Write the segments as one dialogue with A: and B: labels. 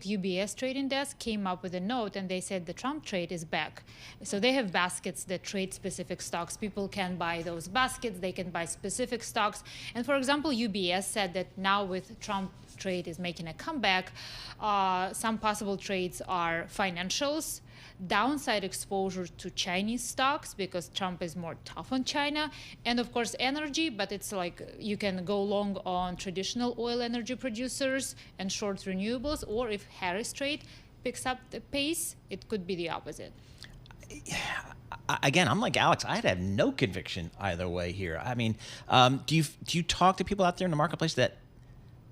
A: UBS trading desk came up with a note and they said the Trump trade is back. So they have baskets that trade specific stocks. People can buy those baskets, they can buy specific stocks. And for example, UBS said that now with Trump trade is making a comeback, some possible trades are financials, downside exposure to Chinese stocks because Trump is more tough on China, and of course energy, but it's like you can go long on traditional oil energy producers and short renewables, or if Harris trade picks up the pace, it could be the opposite.
B: Again, I'm like Alex. I'd have no conviction either way here. I mean, do you talk to people out there in the marketplace that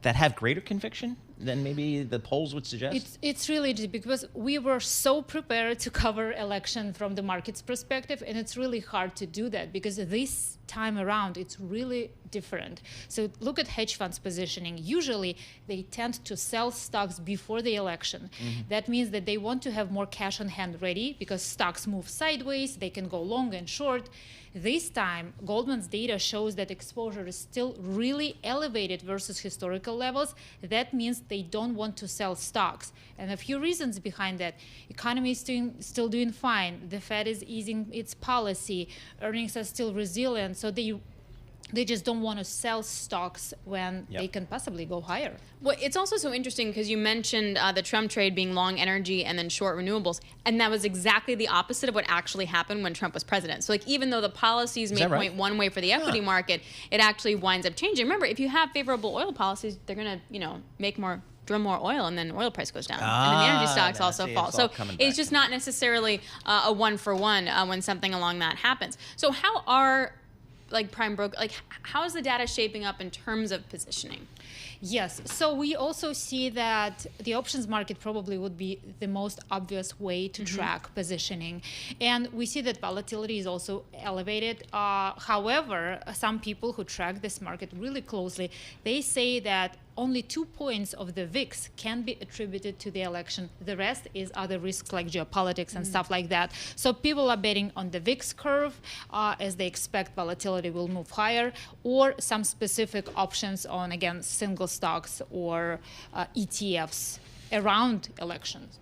B: have greater conviction than maybe the polls would suggest?
A: It's really because we were so prepared to cover election from the market's perspective, and it's really hard to do that because this time around it's really different. So look at hedge funds positioning. Usually they tend to sell stocks before the election. That means that they want to have more cash on hand ready because stocks move sideways, they can go long and short. This time, Goldman's data shows that exposure is still really elevated versus historical levels. That means they don't want to sell stocks. And a few reasons behind that. Economy is still doing fine. The Fed is easing its policy. Earnings are still resilient. So they just don't want to sell stocks when they can possibly go higher.
C: Well, it's also so interesting because you mentioned the Trump trade being long energy and then short renewables, and that was exactly the opposite of what actually happened when Trump was president. So like even though the policies may point one way for the equity market, it actually winds up changing. Remember, if you have favorable oil policies, they're going to, drill more oil, and then oil price goes down, and then the energy stocks also fall. So it's just not necessarily a one-for-one when something along that happens. So how are prime broker, how is the data shaping up in terms of positioning?
A: Yes, so we also see that the options market probably would be the most obvious way to track positioning. And we see that volatility is also elevated. However, some people who track this market really closely, they say that only 2 points of the VIX can be attributed to the election. The rest is other risks like geopolitics and stuff like that. So people are betting on the VIX curve as they expect volatility will move higher, or some specific options on, again, single stocks or ETFs around elections.